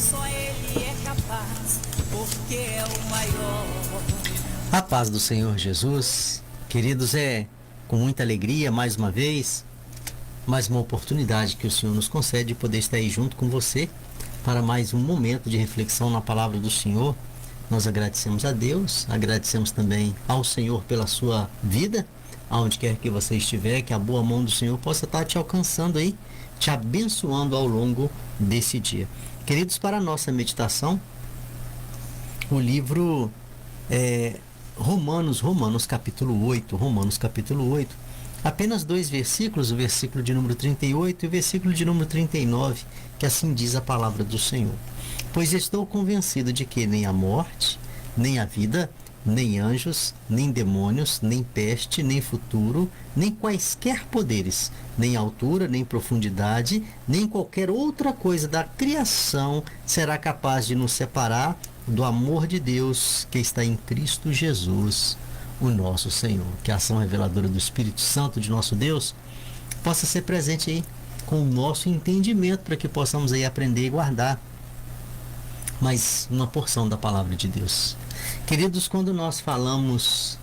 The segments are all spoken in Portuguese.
Só Ele é capaz, porque é o maior. A paz do Senhor Jesus, queridos, é com muita alegria mais uma vez, mais uma oportunidade que o Senhor nos concede de poder estar aí junto com você para mais um momento de reflexão na palavra do Senhor. Nós agradecemos a Deus, agradecemos também ao Senhor pela sua vida, aonde quer que você estiver, que a boa mão do Senhor possa estar te alcançando aí, te abençoando ao longo desse dia. Queridos, para a nossa meditação, o livro Romanos capítulo 8, apenas 2 versículos, o versículo de número 38 e o versículo de número 39, que assim diz a palavra do Senhor. Pois estou convencido de que nem a morte, nem a vida, nem anjos, nem demônios, nem peste, nem futuro, nem quaisquer poderes, nem altura, nem profundidade, nem qualquer outra coisa da criação será capaz de nos separar do amor de Deus que está em Cristo Jesus, o nosso Senhor. Que a ação reveladora do Espírito Santo de nosso Deus possa ser presente aí com o nosso entendimento, para que possamos aí aprender e guardar mais uma porção da palavra de Deus. Queridos, quando nós falamos,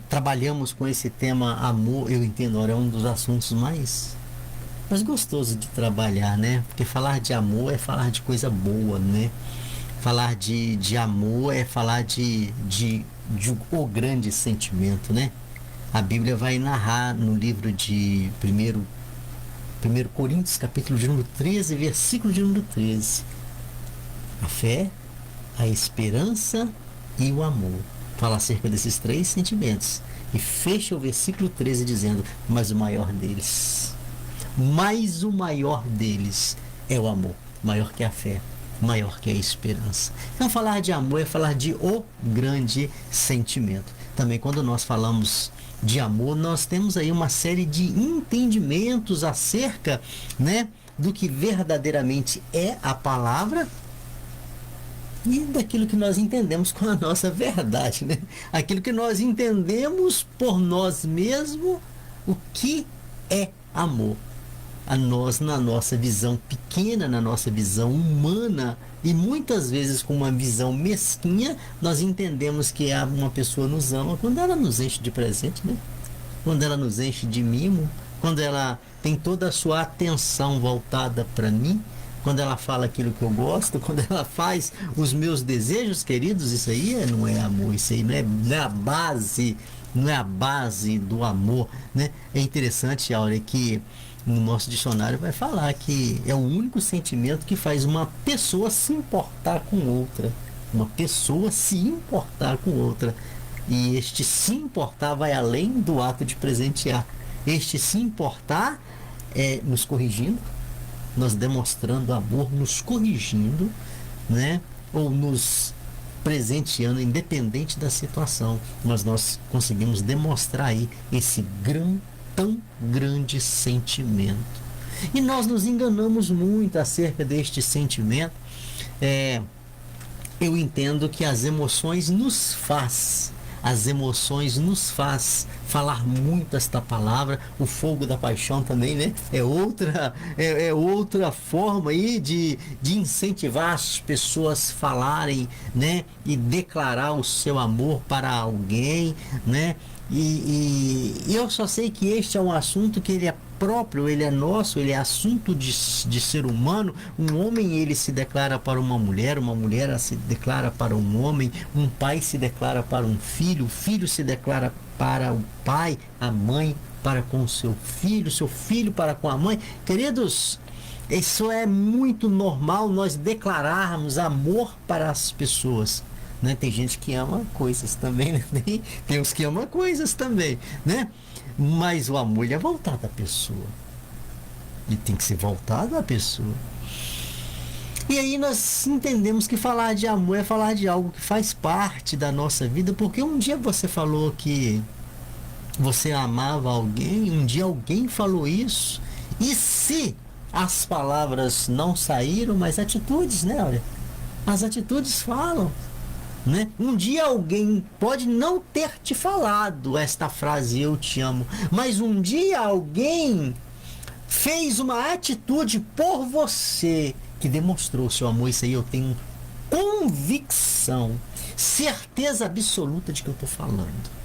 trabalhamos com esse tema amor, eu entendo, é um dos assuntos mais gostoso de trabalhar, né? Porque falar de amor é falar de coisa boa, né? Falar de amor é falar de o grande sentimento, né? A Bíblia vai narrar no livro de 1 Coríntios, capítulo de número 13, versículo de número 13. A fé, a esperança e o amor. Fala acerca desses 3 sentimentos. E fecha o versículo 13 dizendo: mas o maior deles é o amor, maior que a fé, maior que a esperança. Então, falar de amor é falar de o grande sentimento. Também, quando nós falamos de amor, nós temos aí uma série de entendimentos acerca, né, do que verdadeiramente é a palavra e daquilo que nós entendemos com a nossa verdade, né? Aquilo que nós entendemos por nós mesmos, o que é amor. Na nossa visão pequena, na nossa visão humana, e muitas vezes com uma visão mesquinha, nós entendemos que uma pessoa nos ama quando ela nos enche de presente, né? Quando ela nos enche de mimo, quando ela tem toda a sua atenção voltada para mim, quando ela fala aquilo que eu gosto, quando ela faz os meus desejos, queridos. Isso aí não é amor, isso aí não é a base do amor, né? É interessante, Áurea, que no nosso dicionário vai falar que é o único sentimento que faz uma pessoa se importar com outra. Uma pessoa se importar com outra. E este se importar vai além do ato de presentear. Este se importar é nos corrigindo, nós demonstrando amor, nos corrigindo, né? Ou nos presenteando, independente da situação. Mas nós conseguimos demonstrar aí esse tão grande sentimento. E nós nos enganamos muito acerca deste sentimento. Eu entendo que as emoções nos faz falar muito esta palavra. O fogo da paixão também, né? É outra forma aí de incentivar as pessoas a falarem, né? E declarar o seu amor para alguém, né? E eu só sei que este é um assunto que ele é próprio, ele é nosso, ele é assunto de ser humano. Um homem, ele se declara para uma mulher se declara para um homem, um pai se declara para um filho, o filho se declara para o pai, a mãe para com o seu filho para com a mãe. Queridos, isso é muito normal, nós declararmos amor para as pessoas, né? Tem gente que ama coisas também, né? Tem uns que amam coisas também, né? Mas o amor, ele é voltado à pessoa. Ele tem que ser voltado à pessoa. E aí nós entendemos que falar de amor é falar de algo que faz parte da nossa vida, porque um dia você falou que você amava alguém, um dia alguém falou isso, e se as palavras não saíram, mas atitudes, né? Olha, as atitudes falam, né? Um dia alguém pode não ter te falado esta frase, eu te amo, mas um dia alguém fez uma atitude por você que demonstrou o seu amor. Isso aí eu tenho convicção, certeza absoluta de que eu estou falando.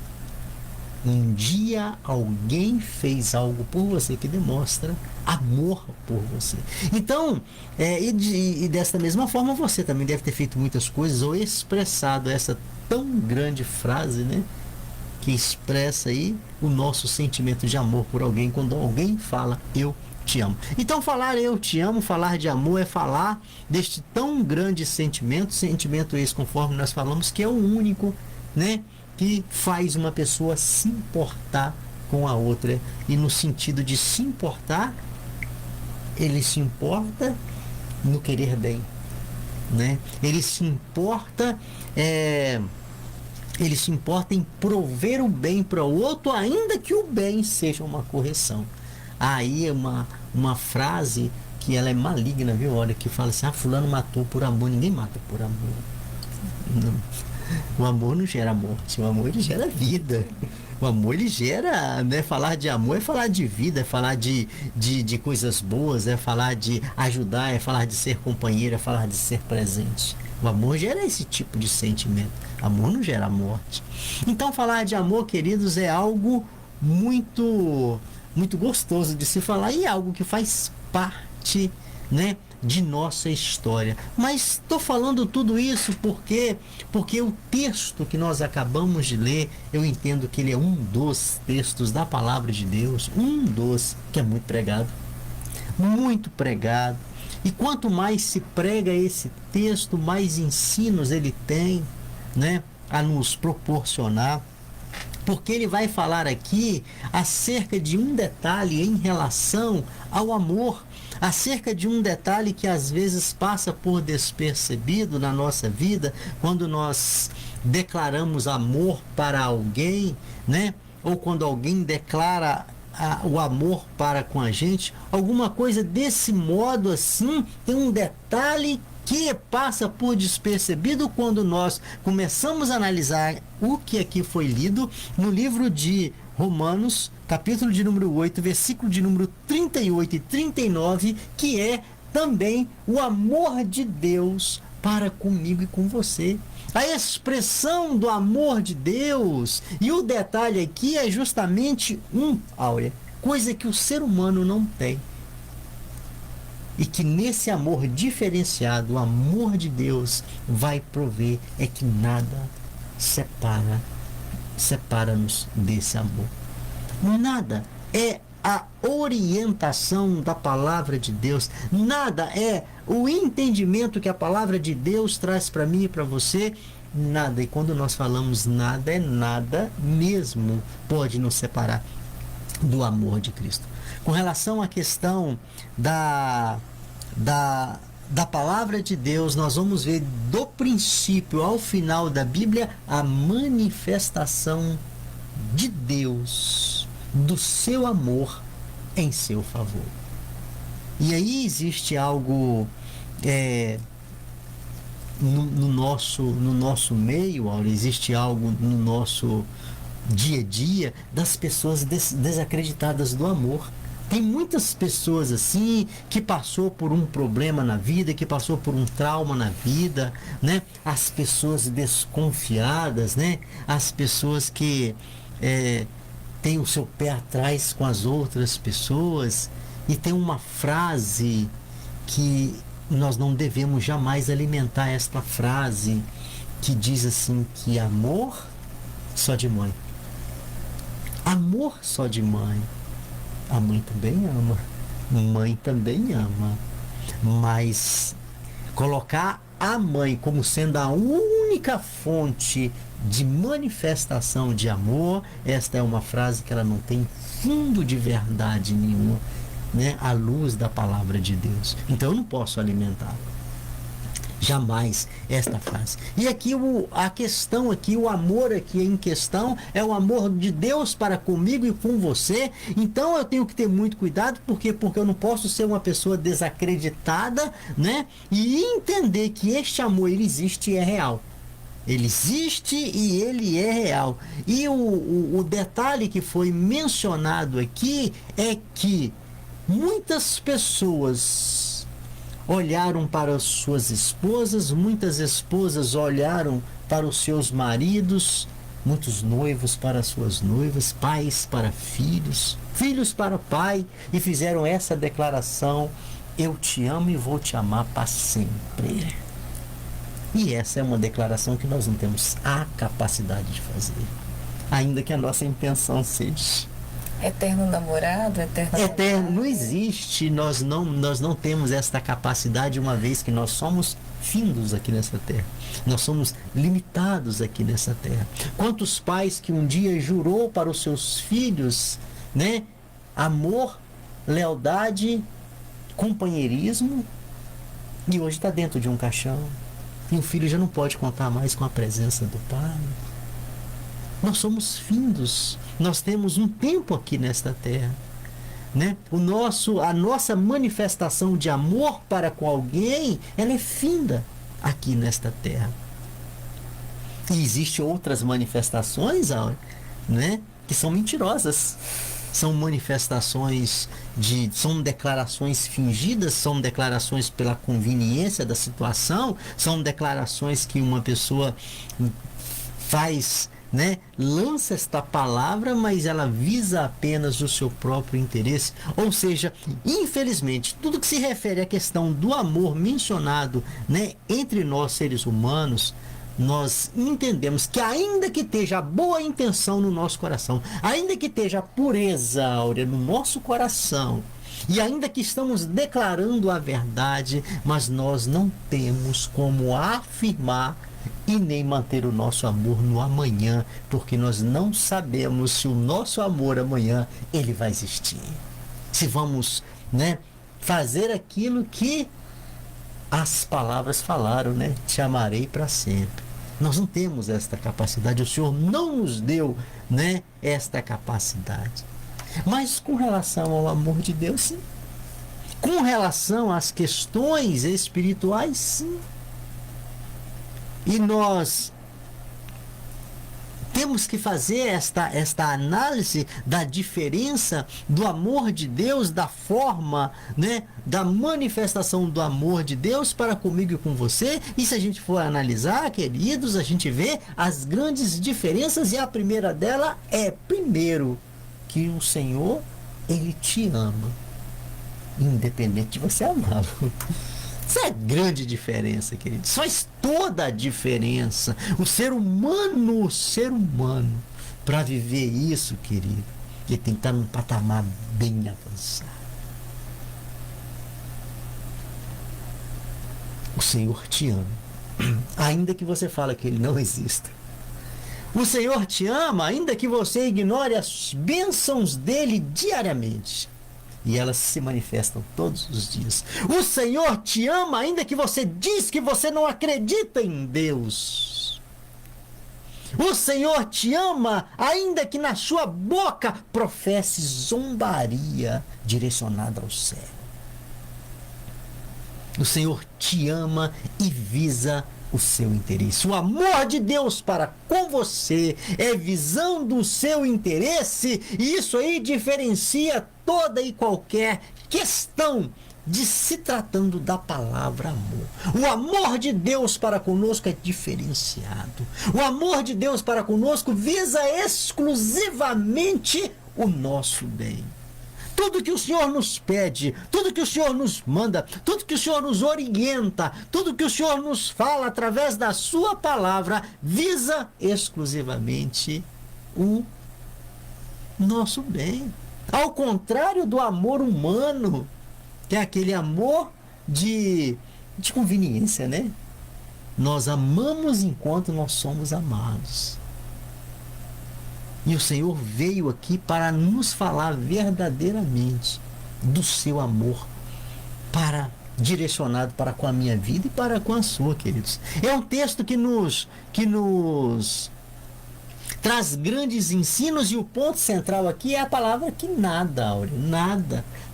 Um dia alguém fez algo por você que demonstra amor por você. Então, e desta mesma forma, você também deve ter feito muitas coisas ou expressado essa tão grande frase, né? Que expressa aí o nosso sentimento de amor por alguém, quando alguém fala eu te amo. Então, falar eu te amo, falar de amor, é falar deste tão grande sentimento esse, conforme nós falamos, que é o único, né, que faz uma pessoa se importar com a outra. E no sentido de se importar, ele se importa no querer bem, né? Ele se importa em prover o bem para o outro, ainda que o bem seja uma correção. Aí é uma frase que ela é maligna, viu? Olha, que fala assim: fulano matou por amor. Ninguém mata por amor. Não. O amor não gera morte, o amor ele gera vida. O amor ele gera, né? Falar de amor é falar de vida, é falar de coisas boas, é falar de ajudar, é falar de ser companheiro, é falar de ser presente. O amor gera esse tipo de sentimento. Amor não gera morte. Então, falar de amor, queridos, é algo muito, muito gostoso de se falar e algo que faz parte, né, de nossa história. Mas estou falando tudo isso porque o texto que nós acabamos de ler, eu entendo que ele é um dos textos da palavra de Deus, um dos que é muito pregado. Muito pregado. E quanto mais se prega esse texto, mais ensinos ele tem, né, a nos proporcionar. Porque ele vai falar aqui acerca de um detalhe em relação ao amor, acerca de um detalhe que às vezes passa por despercebido na nossa vida, quando nós declaramos amor para alguém, né? Ou quando alguém declara o amor para com a gente, alguma coisa desse modo assim, tem um detalhe que passa por despercebido quando nós começamos a analisar o que aqui foi lido no livro de Romanos, capítulo de número 8, versículo de número 38 e 39, que é também o amor de Deus para comigo e com você. A expressão do amor de Deus, e o detalhe aqui é justamente Áurea, coisa que o ser humano não tem. E que nesse amor diferenciado, o amor de Deus vai prover, é que nada separa-nos desse amor. Nada é a orientação da palavra de Deus, nada é o entendimento que a palavra de Deus traz para mim e para você, nada. E quando nós falamos nada, é nada mesmo pode nos separar do amor de Cristo. Com relação à questão da palavra de Deus, nós vamos ver do princípio ao final da Bíblia a manifestação de Deus, do seu amor em seu favor. E aí existe algo no nosso meio, existe algo no nosso dia a dia das pessoas desacreditadas do amor. Tem muitas pessoas assim que passou por um problema na vida, que passou por um trauma na vida, né? As pessoas desconfiadas, né? As pessoas que têm o seu pé atrás com as outras pessoas. E tem uma frase que nós não devemos jamais alimentar, esta frase que diz assim, que amor só de mãe. Amor só de mãe. A mãe também ama, mãe também ama, mas colocar a mãe como sendo a única fonte de manifestação de amor, esta é uma frase que ela não tem fundo de verdade nenhuma, né, à luz da palavra de Deus. Então eu não posso alimentar jamais esta frase. E aqui a questão aqui, o amor aqui em questão é o amor de Deus para comigo e com você. Então eu tenho que ter muito cuidado, porque eu não posso ser uma pessoa desacreditada, né? E entender que este amor, ele existe e é real. Ele existe e ele é real. E o detalhe que foi mencionado aqui é que muitas pessoas, olharam para as suas esposas, muitas esposas olharam para os seus maridos, muitos noivos para suas noivas, pais para filhos, filhos para pai, e fizeram essa declaração: eu te amo e vou te amar para sempre. E essa é uma declaração que nós não temos a capacidade de fazer, ainda que a nossa intenção seja. Eterno namorado, Eterno não existe, nós não temos esta capacidade, uma vez que nós somos findos aqui nessa terra. Nós somos limitados aqui nessa terra. Quantos pais que um dia jurou para os seus filhos, né, amor, lealdade, companheirismo, e hoje está dentro de um caixão. E o filho já não pode contar mais com a presença do pai. Nós somos findos. Nós temos um tempo aqui nesta terra, né? A nossa manifestação de amor para com alguém, ela é finda aqui nesta terra. E existem outras manifestações, né, que são mentirosas. São manifestações são declarações fingidas, são declarações pela conveniência da situação, são declarações que uma pessoa faz, né, lança esta palavra, mas ela visa apenas o seu próprio interesse. Ou seja, infelizmente, tudo que se refere à questão do amor mencionado, né, entre nós seres humanos, nós entendemos que, ainda que esteja a boa intenção no nosso coração, ainda que esteja a pureza áurea no nosso coração, e ainda que estamos declarando a verdade, mas nós não temos como afirmar e nem manter o nosso amor no amanhã, porque nós não sabemos se o nosso amor amanhã ele vai existir. Se vamos, né, fazer aquilo que as palavras falaram, né? Te amarei para sempre. Nós não temos esta capacidade, o Senhor não nos deu, né, esta capacidade. Mas com relação ao amor de Deus, sim. Com relação às questões espirituais, sim. E nós temos que fazer esta análise da diferença do amor de Deus, da forma, né, da manifestação do amor de Deus para comigo e com você. E se a gente for analisar, queridos, a gente vê as grandes diferenças, e a primeira dela é, primeiro, que o Senhor, ele te ama, independente de você amá-lo. Isso é a grande diferença, querido. Isso faz toda a diferença. O ser humano, para viver isso, querido, ele tem que estar num patamar bem avançado. O Senhor te ama, ainda que você fale que ele não exista. O Senhor te ama, ainda que você ignore as bênçãos dele diariamente. E elas se manifestam todos os dias. O Senhor te ama, ainda que você diz que você não acredita em Deus. O Senhor te ama, ainda que na sua boca professe zombaria direcionada ao céu. O Senhor te ama e visa o seu interesse. O amor de Deus para com você é visando o seu interesse, e isso aí diferencia toda e qualquer questão de se tratando da palavra amor. O amor de Deus para conosco é diferenciado. O amor de Deus para conosco visa exclusivamente o nosso bem. Tudo que o Senhor nos pede, tudo que o Senhor nos manda, tudo que o Senhor nos orienta, tudo que o Senhor nos fala através da sua palavra, visa exclusivamente o nosso bem. Ao contrário do amor humano, que é aquele amor de conveniência, né? Nós amamos enquanto nós somos amados. E o Senhor veio aqui para nos falar verdadeiramente do seu amor, direcionado para com a minha vida e para com a sua, queridos. É um texto que nos traz grandes ensinos, e o ponto central aqui é a palavra que nada, Áureo,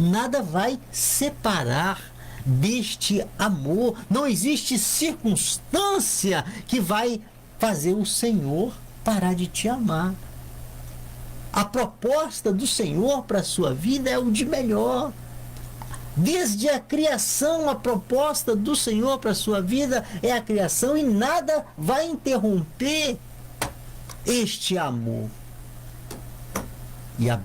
nada vai separar deste amor. Não existe circunstância que vai fazer o Senhor parar de te amar. A proposta do Senhor para a sua vida é o de melhor. Desde a criação, a proposta do Senhor para a sua vida é a criação, e nada vai interromper este amor. E a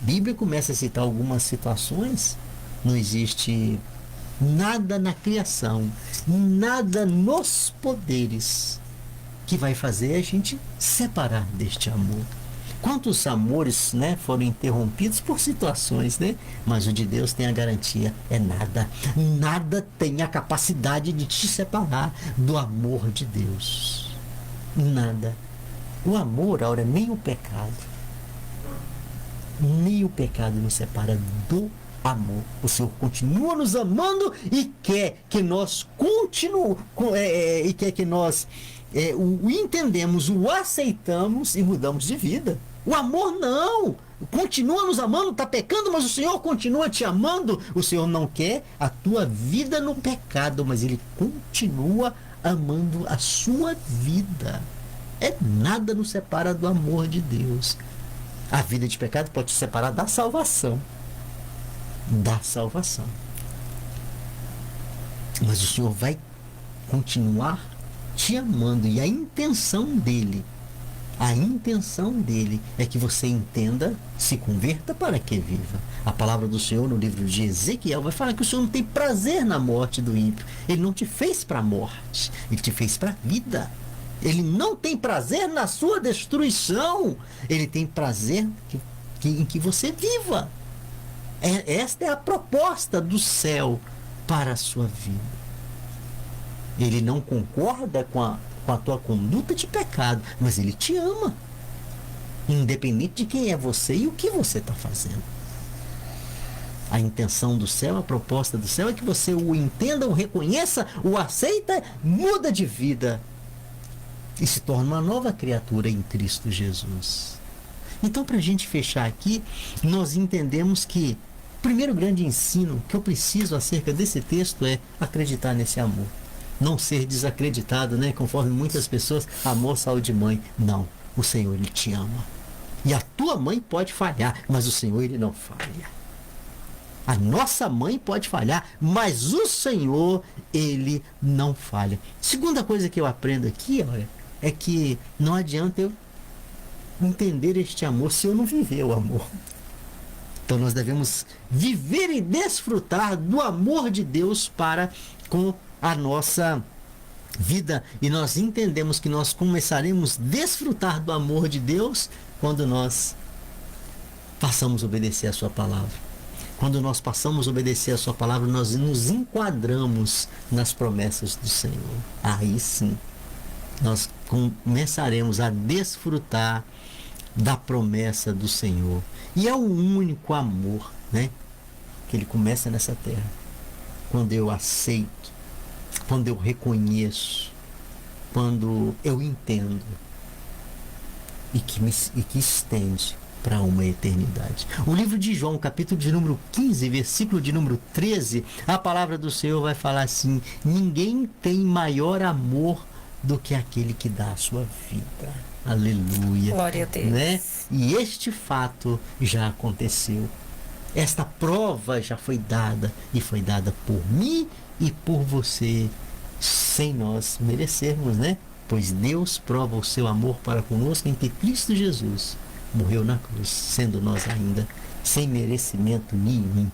Bíblia começa a citar algumas situações. Não existe nada na criação, nada nos poderes que vai fazer a gente separar deste amor. Quantos amores, né, foram interrompidos por situações, né? Mas o de Deus tem a garantia, é nada. Nada tem a capacidade de te separar do amor de Deus. Nada. O amor, Áurea, nem o pecado nos separa do amor. O Senhor continua nos amando e quer que nós e quer que nós o entendemos, o aceitamos e mudamos de vida. O amor não, continua nos amando, está pecando, mas o Senhor continua te amando. O Senhor não quer a tua vida no pecado, mas Ele continua amando a sua vida. Nada nos separa do amor de Deus. A vida de pecado pode te separar da salvação. Mas o Senhor vai continuar te amando, e a intenção dele é que você entenda, se converta para que viva. A palavra do Senhor no livro de Ezequiel vai falar que o Senhor não tem prazer na morte do ímpio. Ele não te fez para a morte, Ele te fez para a vida. Ele não tem prazer na sua destruição. Ele tem prazer em que você viva. Esta é a proposta do céu para a sua vida. Ele não concorda com a tua conduta de pecado, mas Ele te ama, independente de quem é você e o que você está fazendo. A intenção do céu, a proposta do céu é que você o entenda, o reconheça, o aceita, muda de vida e se torna uma nova criatura em Cristo Jesus. Então, para a gente fechar aqui, nós entendemos que o primeiro grande ensino que eu preciso acerca desse texto é acreditar nesse amor. Não ser desacreditado, né? Conforme muitas pessoas, amor, saúde, mãe. Não, o Senhor, Ele te ama. E a tua mãe pode falhar, mas o Senhor, Ele não falha. A nossa mãe pode falhar, mas o Senhor, Ele não falha. Segunda coisa que eu aprendo aqui, olha, é que não adianta eu entender este amor se eu não viver o amor. Então nós devemos viver e desfrutar do amor de Deus para com a nossa vida. E nós entendemos que nós começaremos a desfrutar do amor de Deus quando nós passamos a obedecer a sua palavra. Quando nós passamos a obedecer a sua palavra, nós nos enquadramos nas promessas do Senhor. Aí sim, nós começaremos a desfrutar da promessa do Senhor. E é o único amor, né, que Ele começa nessa terra. Quando eu aceito, quando eu reconheço, quando eu entendo e que estende para uma eternidade. O livro de João, capítulo de número 15, versículo de número 13, a palavra do Senhor vai falar assim: ninguém tem maior amor do que aquele que dá a sua vida. Aleluia. Glória a Deus. Né? E este fato já aconteceu. Esta prova já foi dada, e foi dada por mim e por você, sem nós merecermos, né? Pois Deus prova o seu amor para conosco em que Cristo Jesus morreu na cruz, sendo nós ainda sem merecimento nenhum.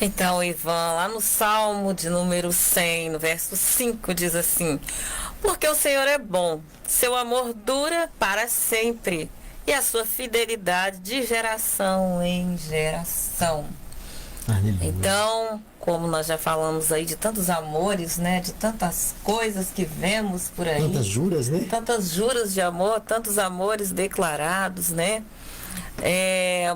Então, Ivan, lá no Salmo de número 100, no verso 5, diz assim: porque o Senhor é bom, seu amor dura para sempre, e a sua fidelidade de geração em geração. Aleluia. Então, como nós já falamos aí de tantos amores, né, de tantas coisas que vemos por aí, tantas juras, né? Tantas juras de amor, tantos amores declarados, né?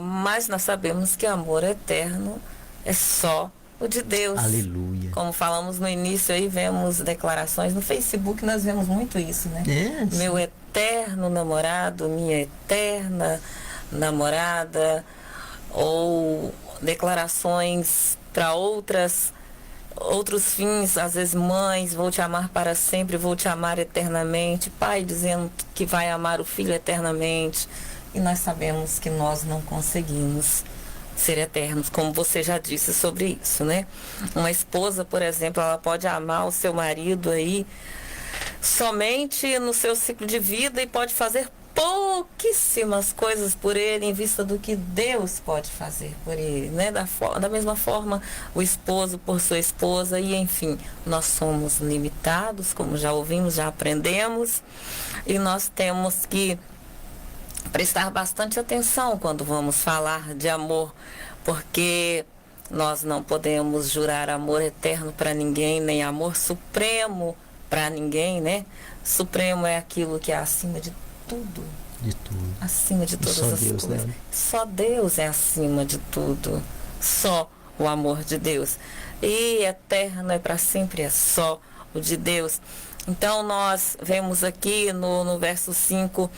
Mas nós sabemos que amor eterno é só o de Deus. Aleluia. Como falamos no início aí, vemos declarações no Facebook, nós vemos muito isso, né? Meu eterno namorado, minha eterna namorada, ou declarações para outros fins, às vezes mães, vou te amar para sempre, vou te amar eternamente, pai dizendo que vai amar o filho eternamente, e nós sabemos que nós não conseguimos ser eternos, como você já disse sobre isso, né? Uma esposa, por exemplo, ela pode amar o seu marido aí somente no seu ciclo de vida e pode fazer pouquíssimas coisas por ele em vista do que Deus pode fazer por ele, né? Da mesma forma, o esposo por sua esposa, e enfim, nós somos limitados, como já ouvimos, já aprendemos, e nós temos que prestar bastante atenção quando vamos falar de amor, porque nós não podemos jurar amor eterno para ninguém, nem amor supremo para ninguém, né? Supremo é aquilo que é acima de tudo. De tudo. Acima de todas as Deus, coisas. né? Só Deus é acima de tudo. Só o amor de Deus. E eterno é para sempre, é só o de Deus. Então nós vemos aqui no verso 5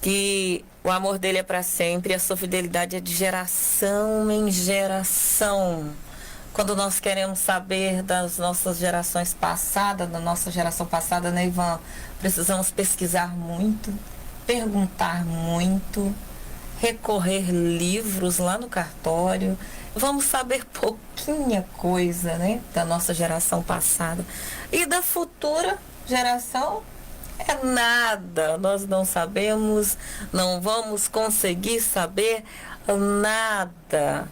que o amor dele é para sempre, a sua fidelidade é de geração em geração. Quando nós queremos saber das nossas gerações passadas, da nossa geração passada, né, Ivan? Precisamos pesquisar muito, perguntar muito, recorrer livros lá no cartório. Vamos saber pouquinha coisa, né, da nossa geração passada. E da futura geração é nada. Nós não sabemos, não vamos conseguir saber nada.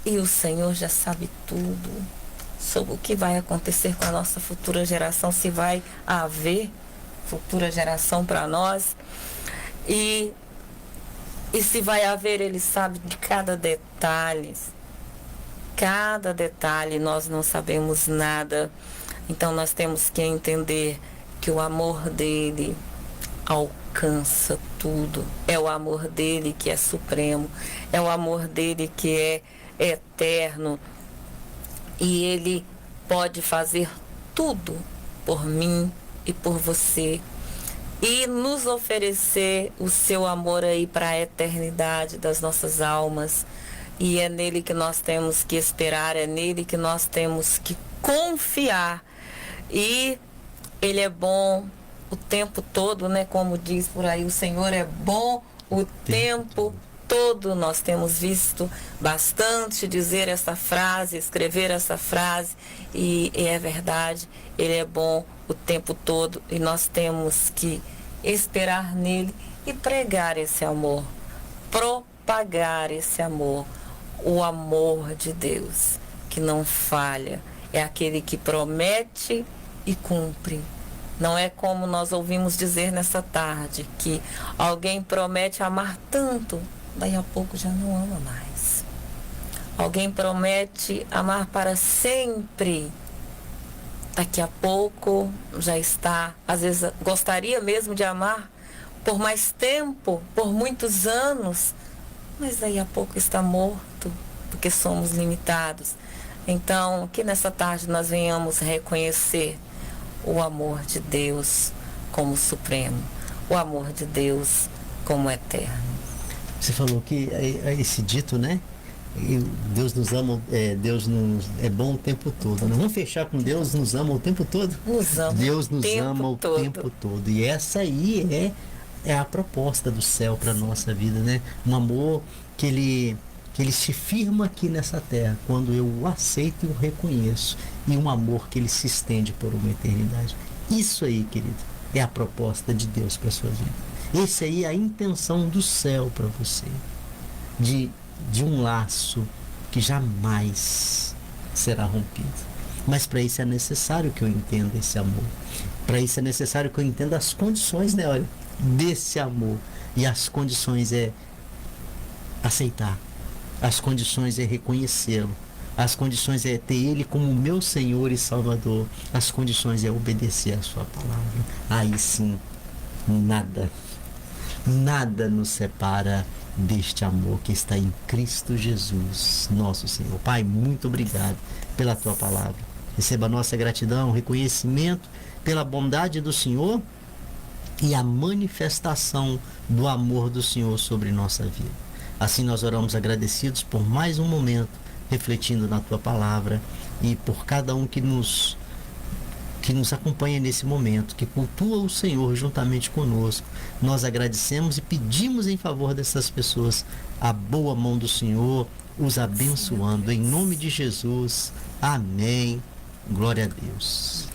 E o Senhor já sabe tudo sobre o que vai acontecer com a nossa futura geração, se vai haver futura geração para nós. E se vai haver, Ele sabe de cada detalhe. Cada detalhe, nós não sabemos nada. Então nós temos que entender que o amor dele alcança tudo. É o amor dele que é supremo. É o amor dele que é eterno, e ele pode fazer tudo por mim e por você e nos oferecer o seu amor aí para a eternidade das nossas almas. E é nele que nós temos que esperar, é nele que nós temos que confiar. E ele é bom o tempo todo, né? Como diz por aí, o Senhor é bom o tempo todo. Nós temos visto bastante dizer essa frase, escrever essa frase, e é verdade, ele é bom o tempo todo, e nós temos que esperar nele e pregar esse amor, propagar esse amor, o amor de Deus, que não falha, é aquele que promete e cumpre. Não é como nós ouvimos dizer nessa tarde, que alguém promete amar tanto, daí a pouco já não ama mais. Alguém promete amar para sempre, daqui a pouco já está, às vezes gostaria mesmo de amar por mais tempo, por muitos anos, mas daí a pouco está morto, porque somos limitados. Então, que nessa tarde nós venhamos reconhecer o amor de Deus como supremo, o amor de Deus como eterno. Você falou que esse dito, né? Deus nos ama, Deus nos é bom o tempo todo. Né? Vamos fechar com Deus nos ama o tempo todo? Nos ama. Deus nos ama o tempo todo. E essa aí é a proposta do céu para nossa vida, né? Um amor que ele se firma aqui nessa terra, quando eu o aceito e o reconheço. E um amor que ele se estende por uma eternidade. Isso aí, querido, é a proposta de Deus para sua vida. Esse aí é a intenção do céu para você. De um laço que jamais será rompido. Mas para isso é necessário que eu entenda esse amor. Para isso é necessário que eu entenda as condições, né, olha, desse amor. E as condições é aceitar. As condições é reconhecê-lo. As condições é ter Ele como meu Senhor e Salvador. As condições é obedecer a sua palavra. Aí sim, nada nos separa deste amor que está em Cristo Jesus, nosso Senhor. Pai, muito obrigado pela tua palavra. Receba a nossa gratidão, reconhecimento pela bondade do Senhor e a manifestação do amor do Senhor sobre nossa vida. Assim nós oramos agradecidos por mais um momento refletindo na tua palavra e por cada um que nos que nos acompanha nesse momento, que cultua o Senhor juntamente conosco. Nós agradecemos e pedimos em favor dessas pessoas a boa mão do Senhor, os abençoando em nome de Jesus. Amém. Glória a Deus.